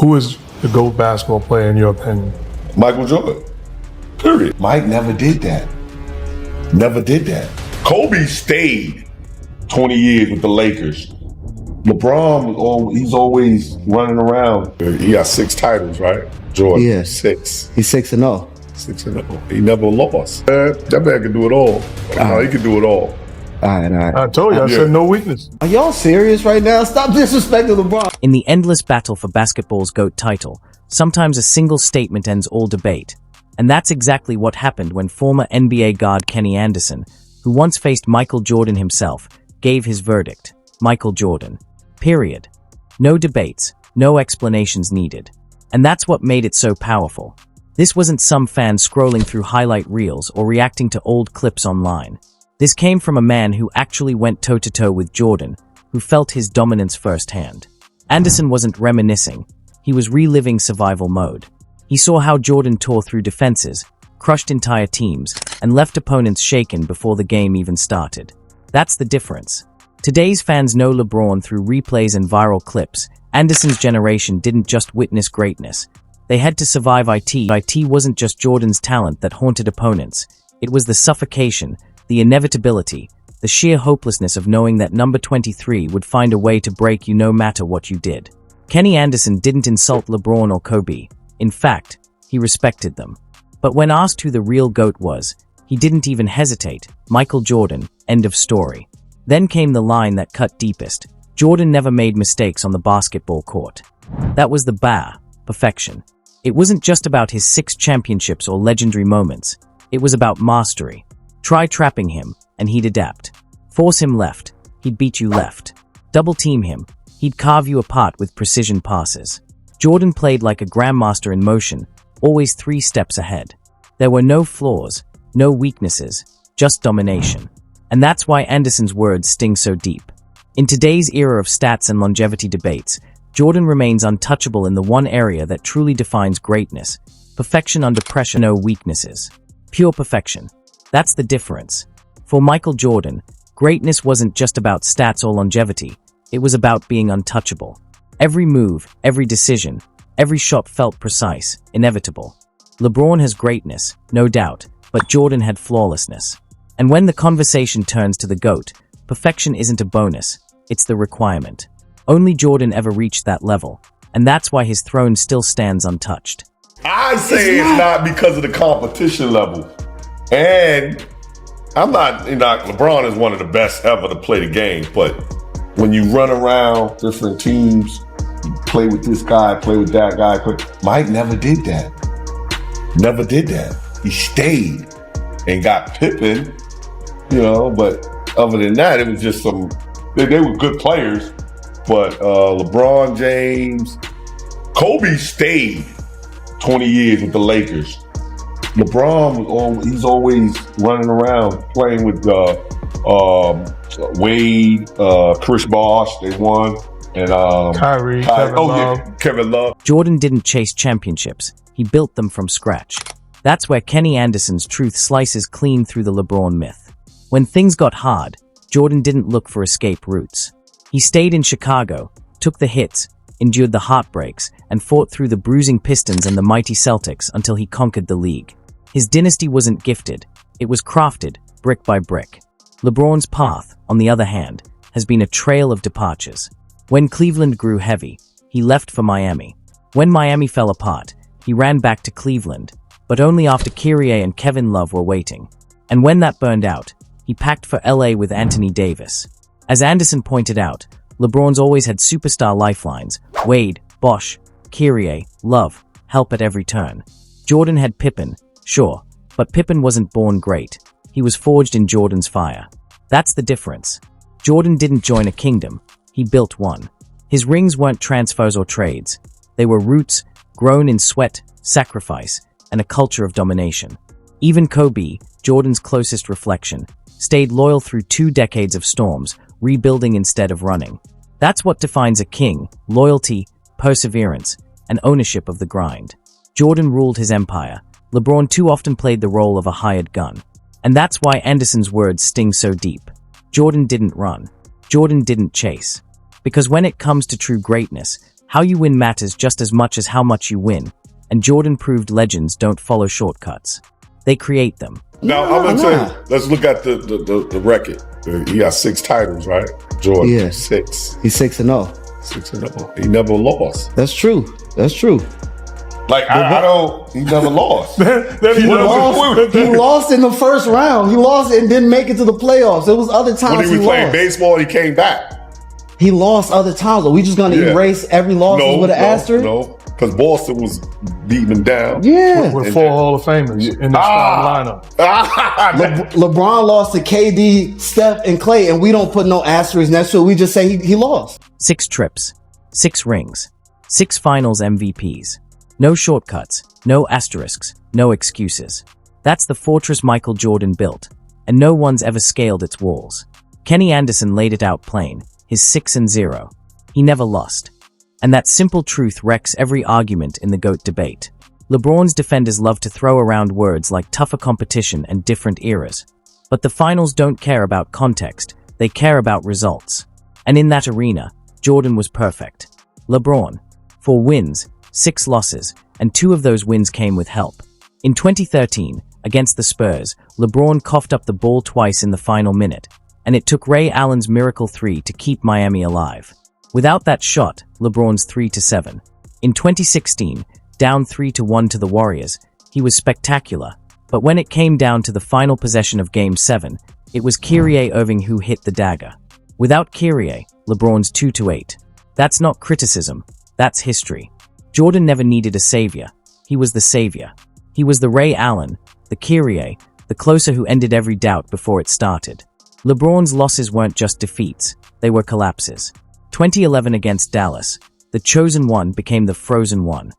Who is the GOAT basketball player in your opinion? Michael Jordan. Period. Mike never did that. Never did that. Kobe stayed 20 years with the Lakers. LeBron, he's always running around. He got 6 titles, right? Jordan, Yeah. 6. He's 6-0. 6-0. He never lost. That man can do it all. No, he can do it all. All right. I told you, I said no weakness. Are y'all serious right now? Stop disrespecting LeBron. In the endless battle for basketball's GOAT title, sometimes a single statement ends all debate. And that's exactly what happened when former NBA guard Kenny Anderson, who once faced Michael Jordan himself, gave his verdict: Michael Jordan. Period. No debates, no explanations needed. And that's what made it so powerful. This wasn't some fan scrolling through highlight reels or reacting to old clips online. This came from a man who actually went toe-to-toe with Jordan, who felt his dominance firsthand. Anderson wasn't reminiscing. He was reliving survival mode. He saw how Jordan tore through defenses, crushed entire teams, and left opponents shaken before the game even started. That's the difference. Today's fans know LeBron through replays and viral clips. Anderson's generation didn't just witness greatness. They had to survive it. It wasn't just Jordan's talent that haunted opponents. It was the suffocation, the inevitability, the sheer hopelessness of knowing that number 23 would find a way to break you no matter what you did. Kenny Anderson didn't insult LeBron or Kobe. In fact, he respected them. But when asked who the real GOAT was, he didn't even hesitate: Michael Jordan, end of story. Then came the line that cut deepest: Jordan never made mistakes on the basketball court. That was the perfection. It wasn't just about his 6 championships or legendary moments. It was about mastery. Try trapping him, and he'd adapt. Force him left, he'd beat you left. Double team him, he'd carve you apart with precision passes. Jordan played like a grandmaster in motion, always 3 steps ahead. There were no flaws, no weaknesses, just domination. And that's why Anderson's words sting so deep. In today's era of stats and longevity debates, Jordan remains untouchable in the one area that truly defines greatness: perfection under pressure, no weaknesses. Pure perfection. That's the difference. For Michael Jordan, greatness wasn't just about stats or longevity. It was about being untouchable. Every move, every decision, every shot felt precise, inevitable. LeBron has greatness, no doubt, but Jordan had flawlessness. And when the conversation turns to the GOAT, perfection isn't a bonus, it's the requirement. Only Jordan ever reached that level, and that's why his throne still stands untouched. I say it's not because of the competition level. And I'm not, LeBron is one of the best ever to play the game, but when you run around different teams, you play with this guy, play with that guy, Mike never did that. Never did that. He stayed and got Pippen, but other than that, it was just they were good players, but LeBron James, Kobe stayed 20 years with the Lakers. LeBron, he's always running around playing with Wade, Chris Bosh, they won, and Kyrie, Kevin Love. Jordan didn't chase championships, he built them from scratch. That's where Kenny Anderson's truth slices clean through the LeBron myth. When things got hard, Jordan didn't look for escape routes. He stayed in Chicago, took the hits, endured the heartbreaks, and fought through the bruising Pistons and the mighty Celtics until he conquered the league. His dynasty wasn't gifted, it was crafted, brick by brick. LeBron's path, on the other hand, has been a trail of departures. When Cleveland grew heavy, he left for Miami. When Miami fell apart, he ran back to Cleveland, but only after Kyrie and Kevin Love were waiting. And when that burned out, he packed for LA with Anthony Davis. As Anderson pointed out, LeBron's always had superstar lifelines: Wade, Bosh, Kyrie, Love, help at every turn. Jordan had Pippen, sure, but Pippen wasn't born great. He was forged in Jordan's fire. That's the difference. Jordan didn't join a kingdom, he built one. His rings weren't transfers or trades. They were roots, grown in sweat, sacrifice, and a culture of domination. Even Kobe, Jordan's closest reflection, stayed loyal through 2 decades of storms, rebuilding instead of running. That's what defines a king: loyalty, perseverance, and ownership of the grind. Jordan ruled his empire. LeBron too often played the role of a hired gun. And that's why Anderson's words sting so deep. Jordan didn't run. Jordan didn't chase. Because when it comes to true greatness, How you win matters just as much as how much you win, and Jordan proved legends don't follow shortcuts. They create them. Now, I'm going to tell you, let's look at the record. He got 6 titles, right? Jordan, Yeah. 6. He's 6-0. 6-0. He never lost. That's true. That's true. Like, he never lost. Then he He lost. lost in the first round. He lost and didn't make it to the playoffs. There was other times When he was playing lost. baseball, he came back. He lost other times. Are we just gonna erase every loss with an asterisk? No, because Boston was beating him down. Yeah. With 4 Hall of Famers in the starting lineup. LeBron lost to KD, Steph, and Clay, and we don't put no asterisk next to it. We just say he lost. 6 trips, 6 rings, 6 finals MVPs. No shortcuts, no asterisks, no excuses. That's the fortress Michael Jordan built, and no one's ever scaled its walls. Kenny Anderson laid it out plain, his 6-0. He never lost. And that simple truth wrecks every argument in the GOAT debate. LeBron's defenders love to throw around words like tougher competition and different eras. But the finals don't care about context, they care about results. And in that arena, Jordan was perfect. LeBron, 4 wins, 6 losses, and 2 of those wins came with help. In 2013, against the Spurs, LeBron coughed up the ball twice in the final minute, and it took Ray Allen's miracle 3 to keep Miami alive. Without that shot, LeBron's 3-7. In 2016, down 3-1 to the Warriors, he was spectacular, but when it came down to the final possession of Game 7, it was Kyrie Irving who hit the dagger. Without Kyrie, LeBron's 2-8. That's not criticism, that's history. Jordan never needed a savior. He was the savior. He was the Ray Allen, the Kyrie, the closer who ended every doubt before it started. LeBron's losses weren't just defeats, they were collapses. 2011 against Dallas, the chosen one became the frozen one.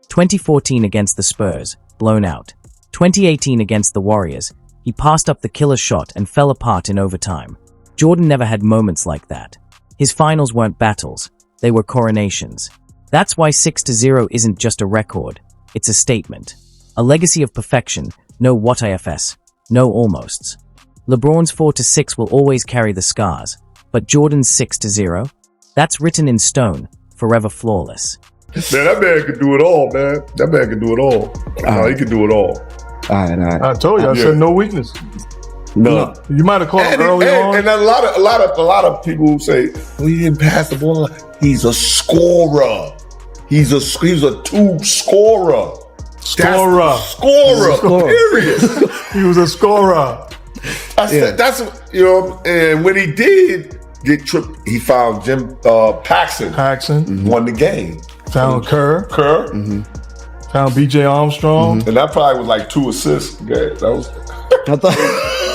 2014 against the Spurs, blown out. 2018 against the Warriors, he passed up the killer shot and fell apart in overtime. Jordan never had moments like that. His finals weren't battles, they were coronations. That's why 6-0 isn't just a record, it's a statement. A legacy of perfection, no what ifs, no almosts. LeBron's 4-6 will always carry the scars, but Jordan's 6-0? That's written in stone, forever flawless. Man, that man can do it all, man. That man can do it all. No, he can do it all. All right. I told you, I said no weakness. No. You might have called him early on. And a lot of people say, well, he didn't pass the ball. He's a scorer. He's a 2 scorer. Scorer. Period. He was a scorer. That's and when he did get tripped, he found Jim Paxson. Won the game. Found Kerr. Found B.J. Armstrong. And that probably was like 2 assists. Okay, that was I thought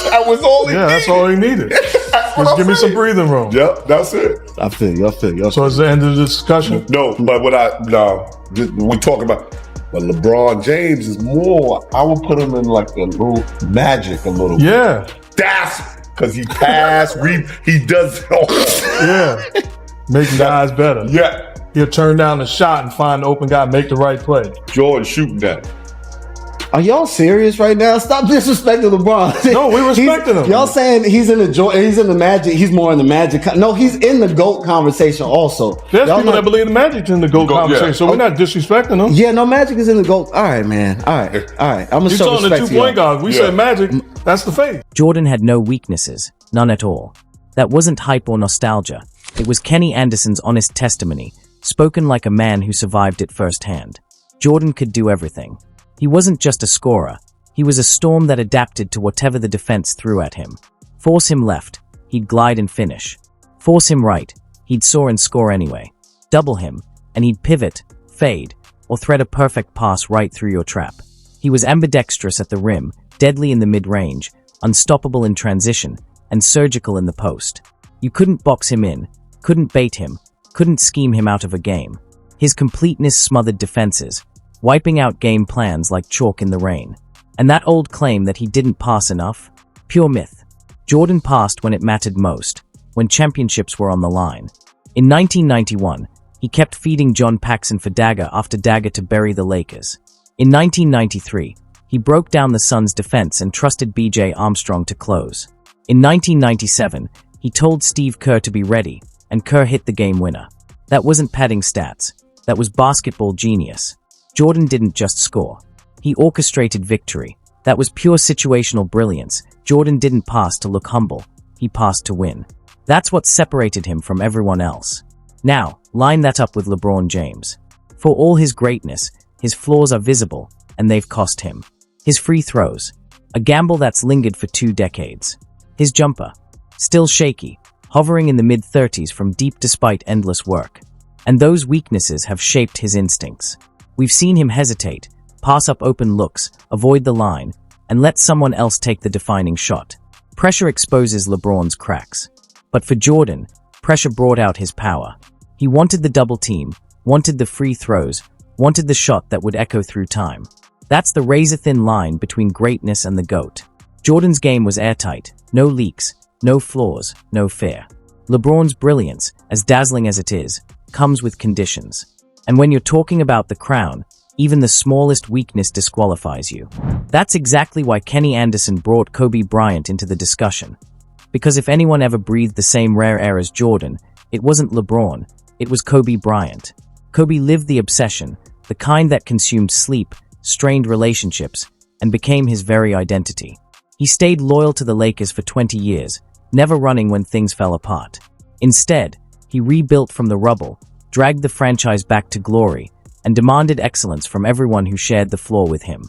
that was all he needed. That's all he needed. Just give me some breathing room. Yep, that's it. I feel you. So it's the end of the discussion? No, but we talk about, but LeBron James is more, I would put him in like a little Magic a little bit. Yeah. That's because he passed, he does it all. Yeah. Making guys better. Yeah. He'll turn down the shot and find the open guy, make the right play. Jordan shooting that. Are y'all serious right now? Stop disrespecting LeBron. No, we respecting him. Y'all saying he's in the Magic. He's more in the Magic. No, he's in the GOAT conversation also. There's people that believe the Magic's in the GOAT conversation, so we're not disrespecting him. Yeah, no, Magic is in the GOAT. All right, man. All right. I'm gonna You're show talking respect to to 2-point y'all. guards. We say Magic, that's the faith. Jordan had no weaknesses, none at all. That wasn't hype or nostalgia. It was Kenny Anderson's honest testimony, spoken like a man who survived it firsthand. Jordan could do everything. He wasn't just a scorer. He was a storm that adapted to whatever the defense threw at him. Force him left, he'd glide and finish. Force him right, he'd soar and score anyway. Double him, and he'd pivot, fade, or thread a perfect pass right through your trap. He was ambidextrous at the rim, deadly in the mid-range, unstoppable in transition, and surgical in the post. You couldn't box him in, couldn't bait him, couldn't scheme him out of a game. His completeness smothered defenses, wiping out game plans like chalk in the rain. And that old claim that he didn't pass enough? Pure myth. Jordan passed when it mattered most, when championships were on the line. In 1991, he kept feeding John Paxson for dagger after dagger to bury the Lakers. In 1993, he broke down the Suns' defense and trusted B.J. Armstrong to close. In 1997, he told Steve Kerr to be ready, and Kerr hit the game winner. That wasn't padding stats. That was basketball genius. Jordan didn't just score. He orchestrated victory. That was pure situational brilliance. Jordan didn't pass to look humble. He passed to win. That's what separated him from everyone else. Now, line that up with LeBron James. For all his greatness, his flaws are visible, and they've cost him. His free throws. A gamble that's lingered for 2 decades. His jumper. Still shaky, hovering in the mid-30s from deep despite endless work. And those weaknesses have shaped his instincts. We've seen him hesitate, pass up open looks, avoid the line, and let someone else take the defining shot. Pressure exposes LeBron's cracks. But for Jordan, pressure brought out his power. He wanted the double team, wanted the free throws, wanted the shot that would echo through time. That's the razor-thin line between greatness and the GOAT. Jordan's game was airtight, no leaks, no flaws, no fear. LeBron's brilliance, as dazzling as it is, comes with conditions. And when you're talking about the crown, even the smallest weakness disqualifies you. That's exactly why Kenny Anderson brought Kobe Bryant into the discussion. Because if anyone ever breathed the same rare air as Jordan, it wasn't LeBron, it was Kobe Bryant. Kobe lived the obsession, the kind that consumed sleep, strained relationships, and became his very identity. He stayed loyal to the Lakers for 20 years, never running when things fell apart. Instead, he rebuilt from the rubble, dragged the franchise back to glory, and demanded excellence from everyone who shared the floor with him.